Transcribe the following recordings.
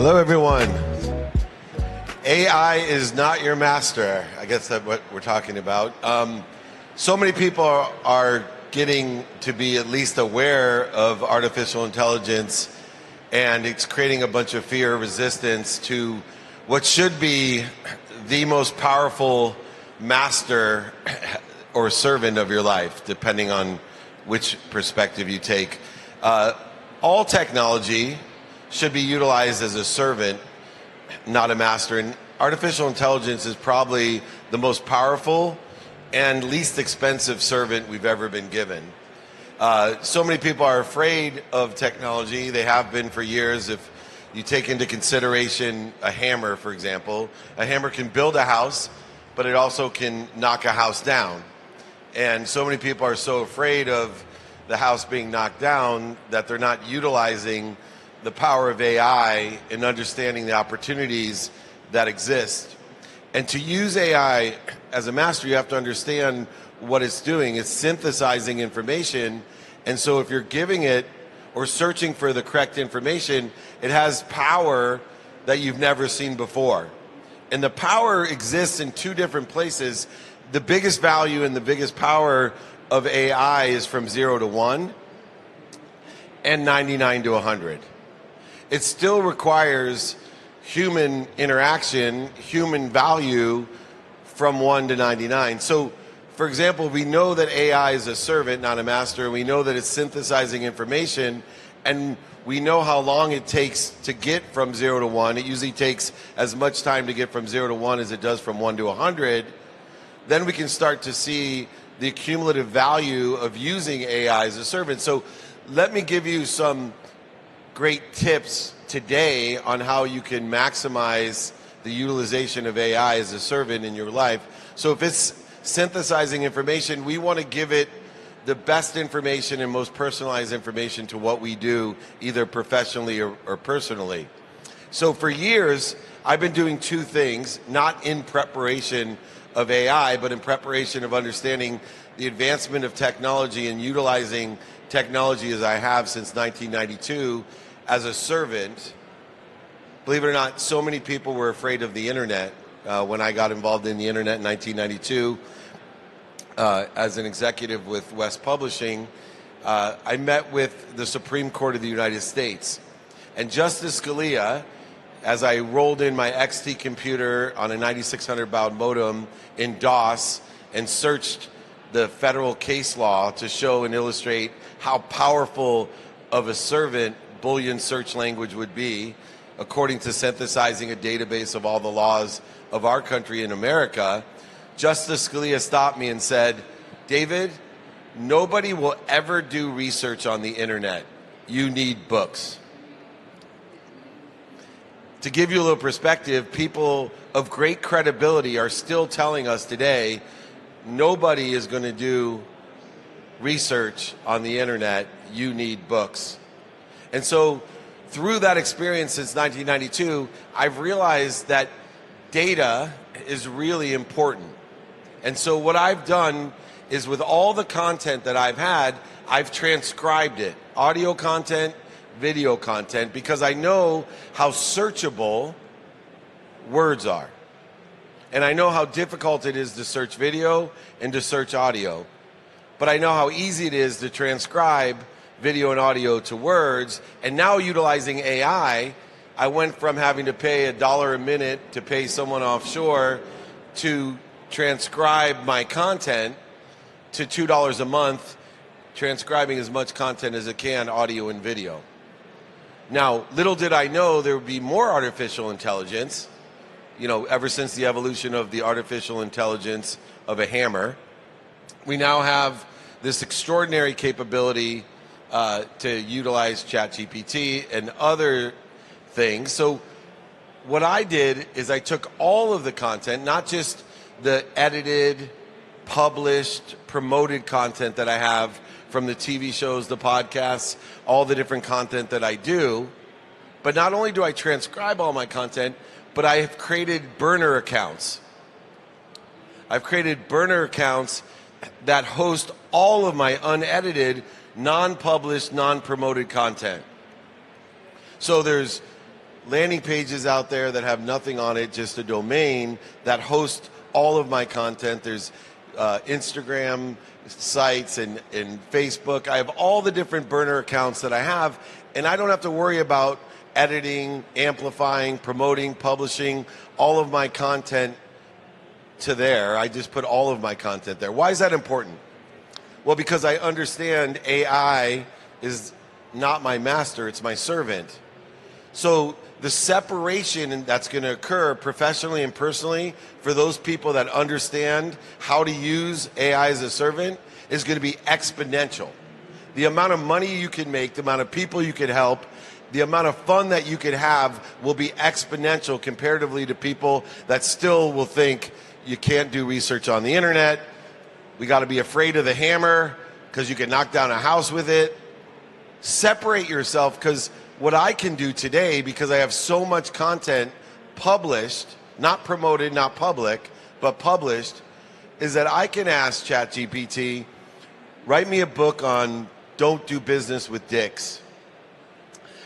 Hello, everyone. AI is not your master. I guess that's what we're talking about. So many people are getting to be at least aware of artificial intelligence, and it's creating a bunch of fear, resistance to what should be the most powerful master or servant of your life, depending on which perspective you take. All technology should be utilized as a servant, not a master. And artificial intelligence is probably the most powerful and least expensive servant we've ever been given. So many people are afraid of technology. They have been for years. If you take into consideration a hammer, for example, a hammer can build a house, but it also can knock a house down. And so many people are so afraid of the house being knocked down that they're not utilizing the power of AI and understanding the opportunities that exist. And to use AI as a master, you have to understand what it's doing. It's synthesizing information. And so if you're giving it or searching for the correct information, it has power that you've never seen before. And the power exists in two different places. The biggest value and the biggest power of AI is from 0 to 1 and 99 to 100. It still requires human interaction, human value from 1 to 99. So, for example, we know that AI is a servant, not a master. We know that it's synthesizing information, and we know how long it takes to get from 0 to 1. It usually takes as much time to get from 0 to 1 as it does from 1 to 100. Then we can start to see the cumulative value of using AI as a servant. So let me give you some great tips today on how you can maximize the utilization of AI as a servant in your life. So if it's synthesizing information, we want to give it the best information and most personalized information to what we do, either professionally or personally. So for years, I've been doing two things, not in preparation of AI, but in preparation of understanding the advancement of technology and utilizing technology as I have since 1992 as a servant. Believe it or not, so many people were afraid of the internet when I got involved in the internet in 1992 as an executive with West Publishing. I met with the Supreme Court of the United States, and Justice Scalia, as I rolled in my XT computer on a 9600 baud modem in DOS and searched the federal case law to show and illustrate how powerful of a servant Boolean search language would be, according to synthesizing a database of all the laws of our country in America, Justice Scalia stopped me and said, "David, nobody will ever do research on the internet. You need books." To give you a little perspective, people of great credibility are still telling us today, nobody is going to do research on the internet. You need books. And so through that experience since 1992, I've realized that data is really important. And so what I've done is, with all the content that I've had, I've transcribed it, audio content, video content, because I know how searchable words are. And I know how difficult it is to search video and to search audio. But I know how easy it is to transcribe video and audio to words. And now, utilizing AI, I went from having to pay $1 a minute to pay someone offshore to transcribe my content to $2 a month, transcribing as much content as it can, audio and video. Now, little did I know there would be more artificial intelligence, ever since the evolution of the artificial intelligence of a hammer. We now have this extraordinary capability to utilize ChatGPT and other things. So what I did is I took all of the content, not just the edited, published, promoted content that I have from the TV shows, the podcasts, all the different content that I do. But not only do I transcribe all my content, but I have created burner accounts. I've created burner accounts that host all of my unedited, non-published, non-promoted content. So there's landing pages out there that have nothing on it, just a domain that host all of my content. There's Instagram sites and Facebook. I have all the different burner accounts that I have, and I don't have to worry about editing, amplifying, promoting, publishing all of my content to there. I just put all of my content there. Why is that important? Well, because I understand AI is not my master, it's my servant. So the separation that's going to occur professionally and personally for those people that understand how to use AI as a servant is going to be exponential. The amount of money you can make, the amount of people you can help, the amount of fun that you could have will be exponential comparatively to people that still will think you can't do research on the internet. We got to be afraid of the hammer because you can knock down a house with it. Separate yourself, because what I can do today, because I have so much content published, not promoted, not public, but published, is that I can ask ChatGPT, write me a book on don't do business with dicks.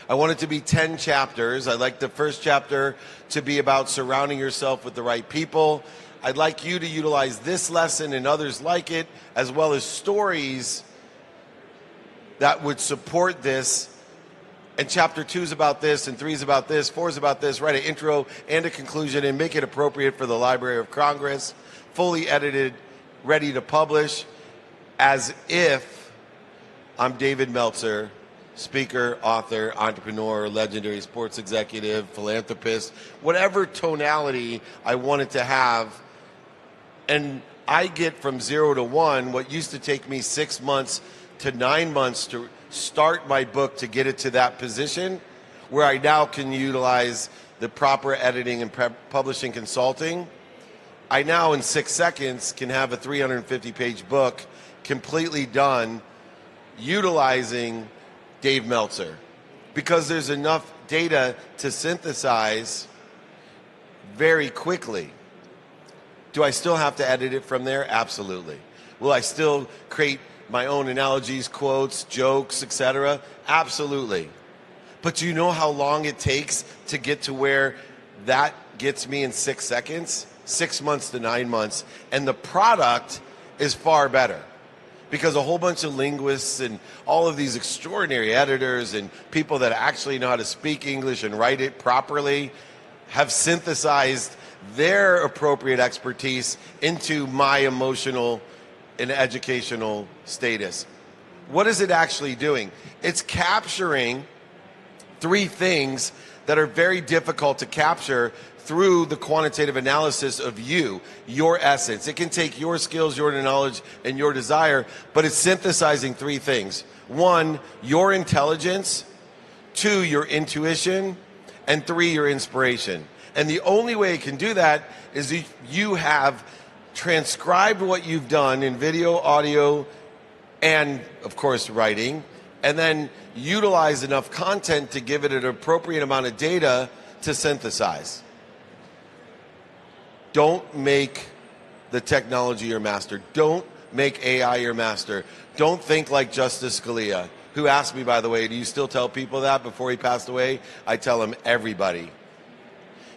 I want it to be 10 chapters. I'd like the first chapter to be about surrounding yourself with the right people. I'd like you to utilize this lesson and others like it, as well as stories that would support this. And chapter 2 is about this, and 3 is about this, 4 is about this. Write an intro and a conclusion and make it appropriate for the Library of Congress, fully edited, ready to publish, as if I'm David Meltzer, speaker, author, entrepreneur, legendary sports executive, philanthropist, whatever tonality I want it to have. And I get from 0 to 1 what used to take me 6 months to 9 months to start my book to get it to that position, where I now can utilize the proper editing and publishing consulting. I now in 6 seconds can have a 350-page book completely done utilizing Dave Meltzer, because there's enough data to synthesize very quickly. Do I still have to edit it from there? Absolutely. Will I still create my own analogies, quotes, jokes, etc.? Absolutely. But do you know how long it takes to get to where that gets me in 6 seconds? 6 months to 9 months. And the product is far better, because a whole bunch of linguists and all of these extraordinary editors and people that actually know how to speak English and write it properly have synthesized their appropriate expertise into my emotional and educational status. What is it actually doing? It's capturing 3 things that are very difficult to capture through the quantitative analysis of you, your essence. It can take your skills, your knowledge, and your desire, but it's synthesizing 3 things. 1, your intelligence. 2, your intuition. And 3, your inspiration. And the only way it can do that is if you have transcribed what you've done in video, audio, and of course writing, and then utilize enough content to give it an appropriate amount of data to synthesize. Don't make the technology your master. Don't make AI your master. Don't think like Justice Scalia, who asked me, by the way, do you still tell people that before he passed away? I tell him, everybody.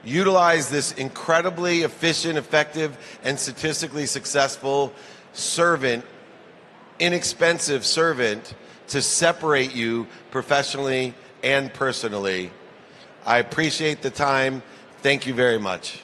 Utilize this incredibly efficient, effective, and statistically successful servant, inexpensive servant, to separate you professionally and personally. I appreciate the time. Thank you very much.